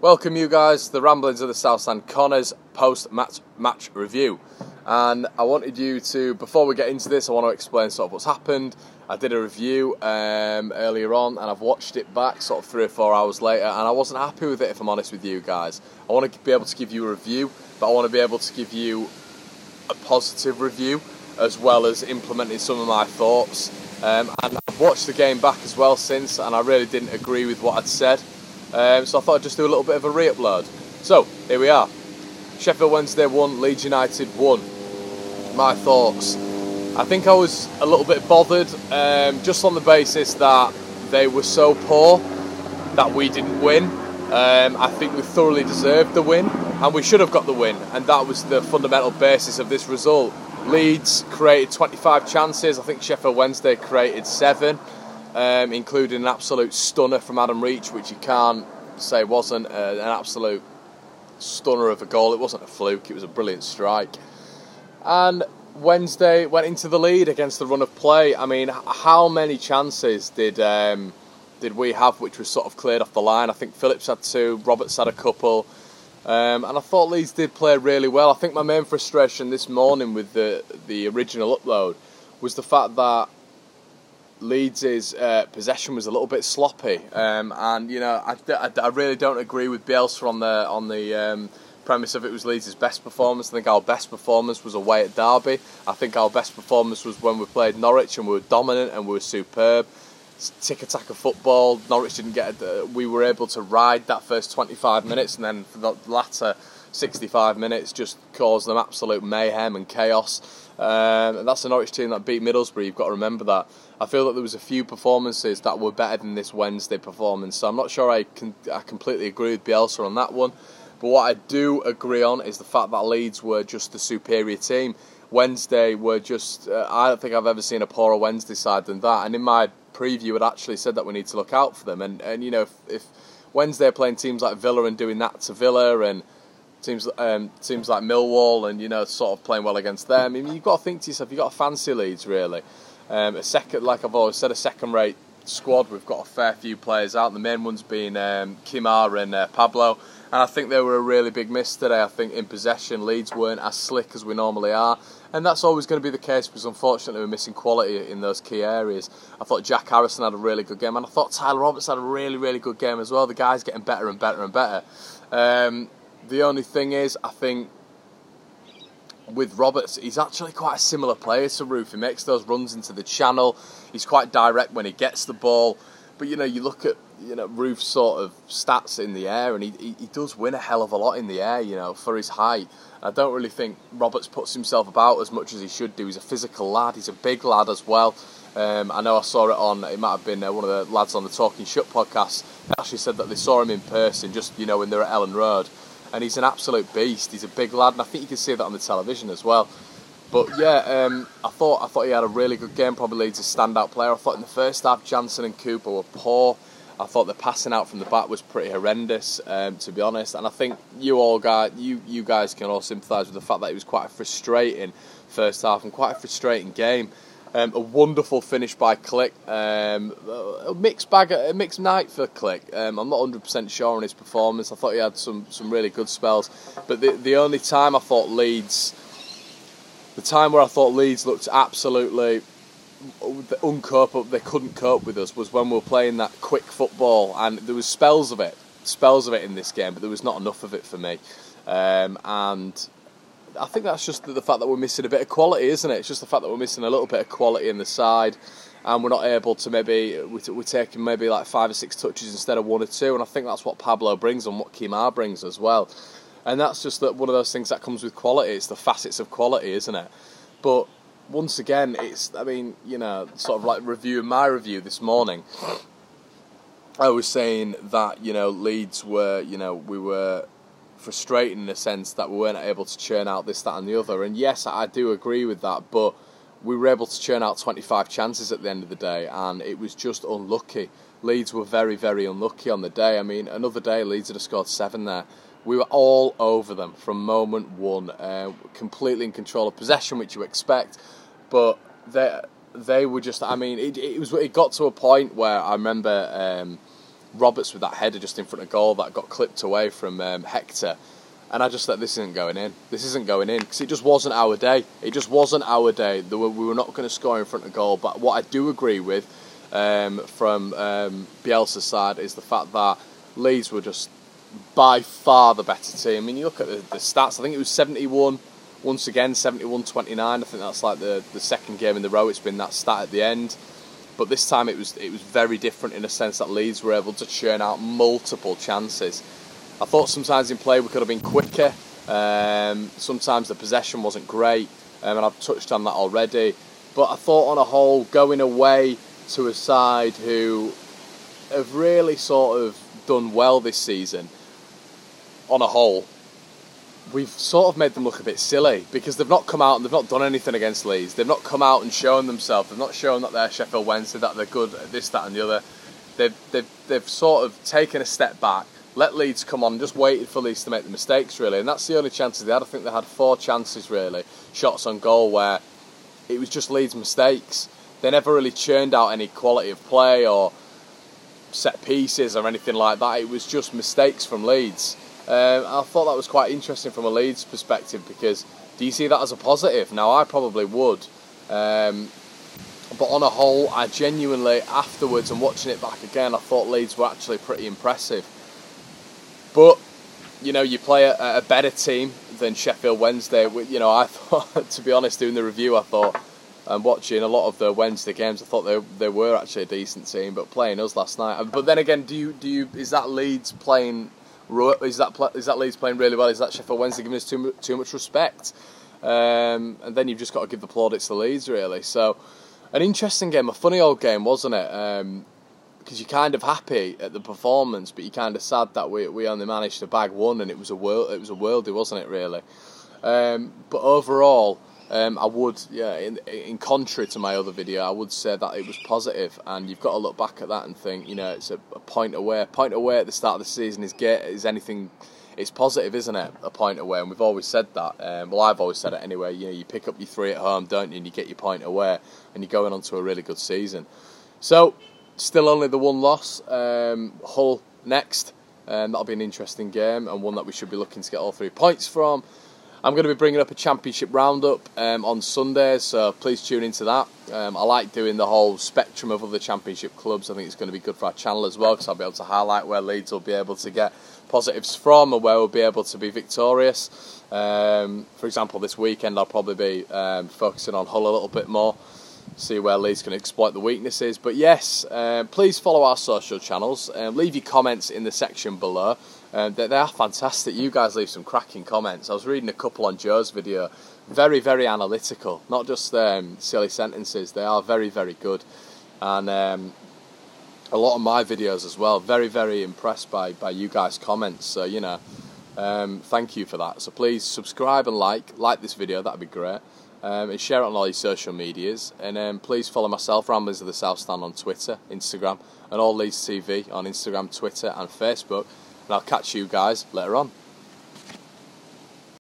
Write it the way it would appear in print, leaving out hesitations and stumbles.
Welcome you guys to the Ramblings of the South Stand, Conor's post-match review. And I wanted you to, before we get into this, I want to explain sort of what's happened. I did a review earlier on and I've watched it back sort of 3 or 4 hours later, and I wasn't happy with it, if I'm honest with you guys. I want to be able to give you a review, but I want to be able to give you a positive review as well as implementing some of my thoughts. And I've watched the game back as well since, and I really didn't agree with what I'd said. So I thought I'd just do a little bit of a re-upload. So, here we are. Sheffield Wednesday won, Leeds United won. My thoughts. I think I was a little bit bothered, just on the basis that they were so poor that we didn't win. I think we thoroughly deserved the win, and we should have got the win, and that was the fundamental basis of this result. Leeds created 25 chances, I think Sheffield Wednesday created 7. Including an absolute stunner from Adam Reach, which you can't say wasn't an absolute stunner of a goal. It wasn't a fluke, it was a brilliant strike. And Wednesday went into the lead against the run of play. I mean, how many chances did we have which was sort of cleared off the line? I think Phillips had 2, Roberts had a couple. And I thought Leeds did play really well. I think my main frustration this morning with the original upload was the fact that Leeds' possession was a little bit sloppy, and you know I really don't agree with Bielsa on the premise of it was Leeds' best performance. I think our best performance was away at Derby. I think our best performance was when we played Norwich and we were dominant and we were superb. Tick-attack of football. Norwich didn't get we were able to ride that first 25 minutes, and then for the latter 65 minutes just caused them absolute mayhem and chaos. And that's the Norwich team that beat Middlesbrough. You've got to remember that. I feel that there was a few performances that were better than this Wednesday performance, so I'm not sure I completely agree with Bielsa on that one. But what I do agree on is the fact that Leeds were just the superior team. Wednesday were just, I don't think I've ever seen a poorer Wednesday side than that. And in my preview, I'd actually said that we need to look out for them. And you know, if Wednesday are playing teams like Villa and doing that to Villa, and teams like Millwall, and you know, sort of playing well against them, I mean, you've got to think to yourself, you've got to fancy Leeds really. Like I've always said, a second-rate squad. We've got a fair few players out. The main ones being Kimar and Pablo, and I think they were a really big miss today. I think in possession, Leeds weren't as slick as we normally are, and that's always going to be the case because unfortunately we're missing quality in those key areas. I thought Jack Harrison had a really good game, and I thought Tyler Roberts had a really, really good game as well. The guy's getting better and better and better. The only thing is, I think with Roberts, he's actually quite a similar player to Roof. He makes those runs into the channel. He's quite direct when he gets the ball. But you know, you look at Roof's sort of stats in the air, and he does win a hell of a lot in the air, you know, for his height. I don't really think Roberts puts himself about as much as he should do. He's a physical lad. He's a big lad as well. I know I saw it on, it might have been one of the lads on the Talking Shut podcast. They actually said that they saw him in person just, you know, when they were at Ellen Road. And he's an absolute beast. He's a big lad, and I think you can see that on the television as well. But yeah, I thought he had a really good game. Probably Leeds' a standout player. I thought in the first half, Jansen and Cooper were poor. I thought the passing out from the back was pretty horrendous, to be honest. And I think you guys can all sympathise with the fact that it was quite a frustrating first half and quite a frustrating game. A wonderful finish by Click. A mixed night for Click. I'm not 100% sure on his performance. I thought he had some really good spells. But the only time I thought Leeds, the time where I thought Leeds looked absolutely uncope, they couldn't cope with us, was when we were playing that quick football, and there was spells of it in this game, but there was not enough of it for me. And I think that's just the fact that we're missing a bit of quality, isn't it? It's just the fact that we're missing a little bit of quality in the side, and we're not able to we're taking maybe like 5 or 6 touches instead of 1 or 2, and I think that's what Pablo brings and what Kimar brings as well. And that's just one of those things that comes with quality. It's the facets of quality, isn't it? But once again, I mean, you know, sort of like reviewing my review this morning, I was saying that, you know, Leeds were, you know, we were frustrating in the sense that we weren't able to churn out this, that and the other. And yes, I do agree with that, but we were able to churn out 25 chances at the end of the day, and it was just unlucky. Leeds were very, very unlucky on the day. I mean, another day Leeds would have scored 7 there. We were all over them from moment one, completely in control of possession, which you expect, but they were just, I mean, it got to a point where I remember Roberts with that header just in front of goal that got clipped away from Hector. And I just thought, this isn't going in. This isn't going in, because it just wasn't our day. It just wasn't our day. We were not going to score in front of goal. But what I do agree with from Bielsa's side is the fact that Leeds were just by far the better team. I mean, you look at the stats. I think it was 71, once again, 71-29. I think that's like the second game in the row. It's been that stat at the end. But this time it was very different in a sense that Leeds were able to churn out multiple chances. I thought sometimes in play we could have been quicker. Sometimes the possession wasn't great, and I've touched on that already. But I thought on a whole, going away to a side who have really sort of done well this season, on a whole, we've sort of made them look a bit silly, because they've not come out and they've not done anything against Leeds. They've not come out and shown themselves. They've not shown that they're Sheffield Wednesday, that they're good at this, that and the other. They've sort of taken a step back, let Leeds come on, just waited for Leeds to make the mistakes, really. And that's the only chances they had. I think they had 4 chances, really, shots on goal, where it was just Leeds' mistakes. They never really churned out any quality of play or set pieces or anything like that. It was just mistakes from Leeds. I thought that was quite interesting from a Leeds perspective, because do you see that as a positive? Now, I probably would. But on a whole, I genuinely, afterwards and watching it back again, I thought Leeds were actually pretty impressive. But, you know, you play a better team than Sheffield Wednesday. You know, I thought, to be honest, doing the review, I thought, and watching a lot of the Wednesday games, I thought they were actually a decent team. But playing us last night, but then again, is that Leeds playing? Is that Leeds playing really well? Is that Sheffield Wednesday giving us too much respect? And then you've just got to give the plaudits to Leeds, really. So, an interesting game, a funny old game, wasn't it? Because you're kind of happy at the performance, but you're kind of sad that we only managed to bag one, and it was a worldie, wasn't it, really? But overall, I would, in contrary to my other video, I would say that it was positive, and you've got to look back at that and think, you know, it's a point away. A point away at the start of the season is anything. It's positive, isn't it? A point away, and we've always said that. Well, I've always said it anyway. You know, you pick up your 3 at home, don't you, and you get your point away, and you're going on to a really good season. So, still only the 1 loss. Hull next. That'll be an interesting game, and one that we should be looking to get all 3 points from. I'm going to be bringing up a championship roundup on Sunday, so please tune into that. I like doing the whole spectrum of other championship clubs. I think it's going to be good for our channel as well, because I'll be able to highlight where Leeds will be able to get positives from and where we'll be able to be victorious. For example, this weekend I'll probably be focusing on Hull a little bit more, see where Leeds can exploit the weaknesses. But yes, please follow our social channels. Leave your comments in the section below. They are fantastic. You guys leave some cracking comments. I was reading a couple on Joe's video. Very, very analytical. Not just silly sentences. They are very, very good. And a lot of my videos as well. Very, very impressed by you guys' comments. So, you know, thank you for that. So please subscribe and like this video. That'd be great. And share it on all your social medias. And please follow myself, Ramblings of the South Stand, on Twitter, Instagram, and all Leeds TV on Instagram, Twitter and Facebook. And I'll catch you guys later on.